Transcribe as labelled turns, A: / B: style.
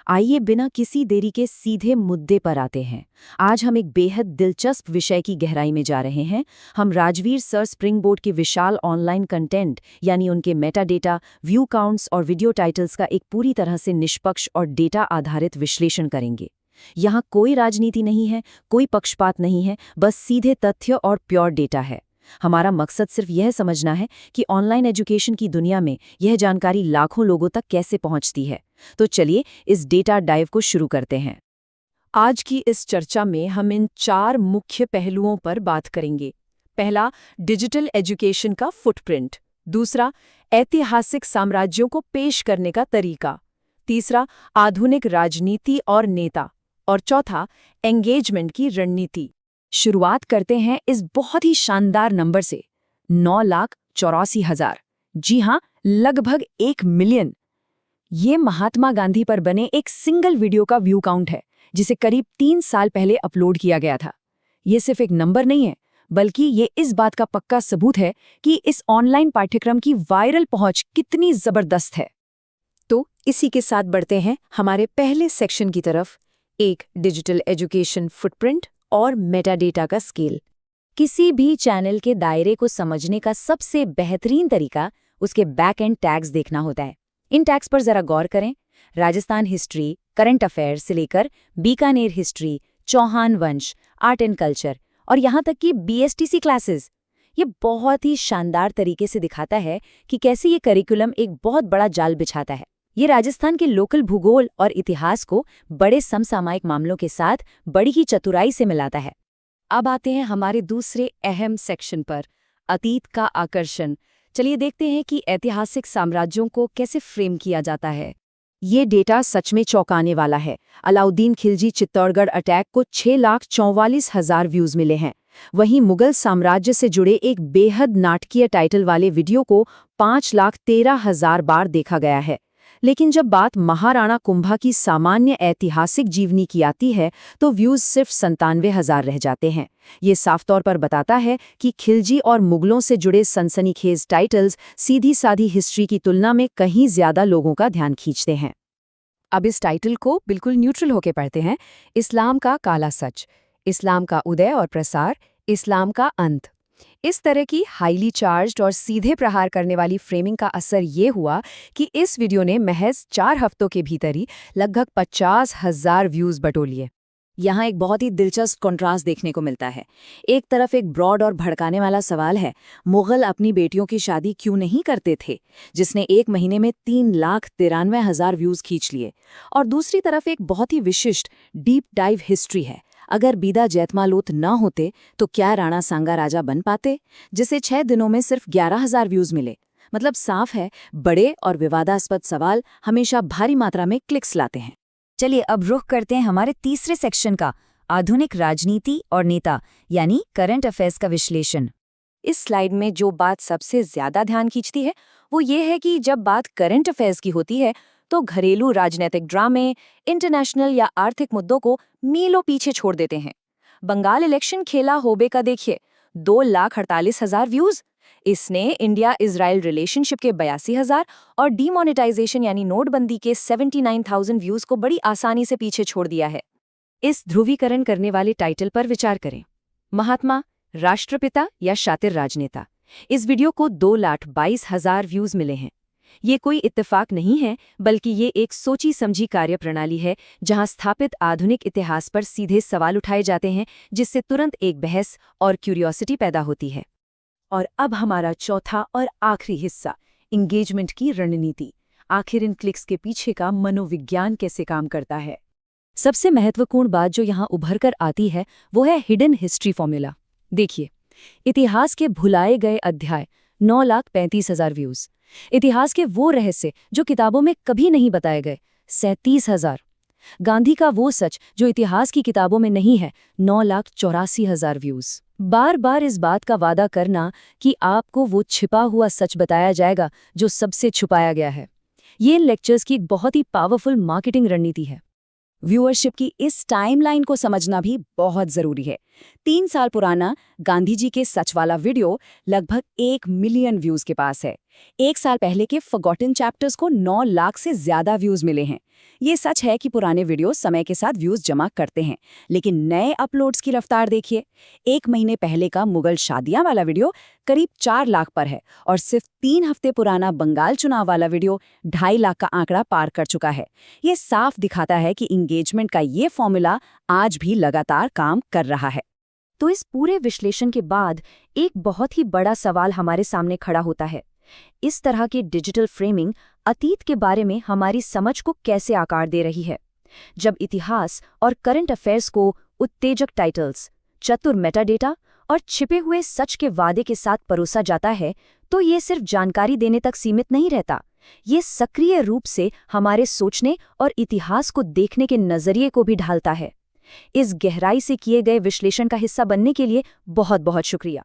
A: आइए बिना किसी देरी के सीधे मुद्दे पर आते हैं। आज हम एक बेहद दिलचस्प विषय की गहराई में जा रहे हैं। हम राजवीर सर स्प्रिंगबोर्ड के विशाल ऑनलाइन कंटेंट यानी उनके मेटा डेटा, व्यू काउंट्स और वीडियो टाइटल्स का एक पूरी तरह से निष्पक्ष और डेटा आधारित विश्लेषण करेंगे। यहाँ कोई राजनीति नहीं है, कोई पक्षपात नहीं है, बस सीधे तथ्य और प्योर डेटा है। हमारा मकसद सिर्फ यह समझना है कि ऑनलाइन एजुकेशन की दुनिया में यह जानकारी लाखों लोगों तक कैसे पहुंचती है। तो चलिए इस डेटा डाइव को शुरू करते हैं। आज की इस चर्चा में हम इन 4 मुख्य पहलुओं पर बात करेंगे। पहला, डिजिटल एजुकेशन का फुटप्रिंट। दूसरा, ऐतिहासिक साम्राज्यों को पेश करने का तरीका। तीसरा, आधुनिक राजनीति और नेता। और चौथा, एंगेजमेंट की रणनीति। शुरुआत करते हैं इस बहुत ही शानदार नंबर से, 9,84,000। जी हाँ, लगभग 1 मिलियन। ये महात्मा गांधी पर बने एक सिंगल वीडियो का व्यू काउंट है, जिसे करीब 3 साल पहले अपलोड किया गया था। ये सिर्फ एक नंबर नहीं है, बल्कि ये इस बात का पक्का सबूत है कि इस ऑनलाइन पाठ्यक्रम की वायरल पहुंच कितनी जबरदस्त है। तो इसी के साथ बढ़ते हैं हमारे पहले सेक्शन की तरफ, एक डिजिटल एजुकेशन फुटप्रिंट और मेटाडेटा का स्केल। किसी भी चैनल के दायरे को समझने का सबसे बेहतरीन तरीका उसके बैक एंड टैग्स देखना होता है। इन टैग्स पर जरा गौर करें। राजस्थान हिस्ट्री, करंट अफेयर्स से लेकर बीकानेर हिस्ट्री, चौहान वंश, आर्ट एंड कल्चर और यहाँ तक कि बीएसटीसी क्लासेस। ये बहुत ही शानदार तरीके से दिखाता है कि कैसे ये करिकुलम एक बहुत बड़ा जाल बिछाता है। ये राजस्थान के लोकल भूगोल और इतिहास को बड़े समसामयिक मामलों के साथ बड़ी ही चतुराई से मिलाता है। अब आते हैं हमारे दूसरे अहम सेक्शन पर, अतीत का आकर्षण। चलिए देखते हैं कि ऐतिहासिक साम्राज्यों को कैसे फ्रेम किया जाता है। ये डेटा सच में चौंकाने वाला है। अलाउद्दीन खिलजी चित्तौड़गढ़ अटैक को 6,44,000 व्यूज मिले हैं। वहीं मुगल साम्राज्य से जुड़े एक बेहद नाटकीय टाइटल वाले वीडियो को 5,13,000 बार देखा गया है। लेकिन जब बात महाराणा कुंभा की सामान्य ऐतिहासिक जीवनी की आती है तो व्यूज सिर्फ 97,000 रह जाते हैं। ये साफ तौर पर बताता है कि खिलजी और मुगलों से जुड़े सनसनीखेज टाइटल्स सीधी साधी हिस्ट्री की तुलना में कहीं ज्यादा लोगों का ध्यान खींचते हैं। अब इस टाइटल को बिल्कुल न्यूट्रल होकर पढ़ते हैं। इस्लाम का काला सच, इस्लाम का उदय और प्रसार, इस्लाम का अंत। इस तरह की हाईली चार्ज्ड और सीधे प्रहार करने वाली फ्रेमिंग का असर ये हुआ कि इस वीडियो ने महज 4 हफ्तों के भीतर ही लगभग 50,000 व्यूज बटोर लिए। यहाँ एक बहुत ही दिलचस्प कॉन्ट्रास्ट देखने को मिलता है। एक तरफ एक ब्रॉड और भड़काने वाला सवाल है, मुगल अपनी बेटियों की शादी क्यों नहीं करते थे, जिसने 1 महीने में 3,93,000 व्यूज खींच लिए। और दूसरी तरफ एक बहुत ही विशिष्ट डीप डाइव हिस्ट्री है। अगर बीदा जैतमालोत न होते तो क्या राणा सांगा राजा बन पाते, जिसे 6 दिनों में सिर्फ 11,000 व्यूज मिले। मतलब साफ है, बड़े और विवादास्पद सवाल हमेशा भारी मात्रा में क्लिक्स लाते हैं। चलिए अब रुख करते हैं हमारे तीसरे सेक्शन का, आधुनिक राजनीति और नेता यानी करंट अफेयर्स का विश्लेषण। इस स्लाइड में जो बात सबसे ज्यादा ध्यान खींचती है वो ये है कि जब बात करंट अफेयर्स की होती है तो घरेलू राजनीतिक ड्रामे, इंटरनेशनल या आर्थिक मुद्दों को मीलों पीछे छोड़ देते हैं। बंगाल इलेक्शन खेला होबे का देखिए, 2,48,000 व्यूज। इसने इंडिया इजराइल रिलेशनशिप के 82,000 और डीमोनेटाइजेशन यानी नोटबंदी के 79,000 व्यूज को बड़ी आसानी से पीछे छोड़ दिया है। इस ध्रुवीकरण करने वाले टाइटल पर विचार करें, महात्मा, राष्ट्रपिता या शातिर राजनेता। इस वीडियो को 2,22,000 व्यूज मिले हैं। ये कोई इत्तेफाक नहीं है, बल्कि ये एक सोची समझी कार्यप्रणाली है जहां स्थापित आधुनिक इतिहास पर सीधे सवाल उठाए जाते हैं, जिससे तुरंत एक बहस और क्यूरियोसिटी पैदा होती है। और अब हमारा चौथा और आखिरी हिस्सा, इंगेजमेंट की रणनीति। आखिर इन क्लिक्स के पीछे का मनोविज्ञान कैसे काम करता है। सबसे महत्वपूर्ण बात जो यहाँ उभर कर आती है वो है हिडन हिस्ट्री फॉर्मूला। देखिए, इतिहास के भुलाए गए अध्याय, 9,35,000 व्यूज। इतिहास के वो रहस्य जो किताबों में कभी नहीं बताए गए, 37,000। गांधी का वो सच जो इतिहास की किताबों में नहीं है, 9,84,000 व्यूज। बार बार इस बात का वादा करना कि आपको वो छिपा हुआ सच बताया जाएगा जो सबसे छुपाया गया है, ये लेक्चर्स की एक बहुत ही पावरफुल मार्केटिंग रणनीति है। व्यूअरशिप की इस टाइमलाइन को समझना भी बहुत जरूरी है। 3 साल पुराना गांधी जी के सच वाला वीडियो लगभग 1 मिलियन व्यूज के पास है।
B: 1 साल पहले के फॉरगॉटन चैप्टर्स को 9 लाख से ज्यादा व्यूज मिले हैं। ये सच है कि पुराने वीडियो समय के साथ व्यूज जमा करते हैं, लेकिन नए अपलोड्स की रफ्तार देखिए। 1 महीने पहले का मुगल शादियां वाला वीडियो करीब 4 लाख पर है और सिर्फ 3 हफ्ते पुराना बंगाल चुनाव वाला वीडियो 2.5 लाख का आंकड़ा पार कर चुका है। ये साफ दिखाता है कि इंगेजमेंट का ये फॉर्मूला आज भी लगातार काम कर रहा है।
A: तो इस पूरे विश्लेषण के बाद एक बहुत ही बड़ा सवाल हमारे सामने खड़ा होता है। इस तरह की डिजिटल फ्रेमिंग अतीत के बारे में हमारी समझ को कैसे आकार दे रही है? जब इतिहास और करंट अफेयर्स को उत्तेजक टाइटल्स, चतुर मेटाडेटा और छिपे हुए सच के वादे के साथ परोसा जाता है, तो ये सिर्फ जानकारी देने तक सीमित नहीं रहता। ये सक्रिय रूप से हमारे सोचने और इतिहास को देखने के नजरिए को भी ढालता है। इस गहराई से किए गए विश्लेषण का हिस्सा बनने के लिए बहुत बहुत शुक्रिया।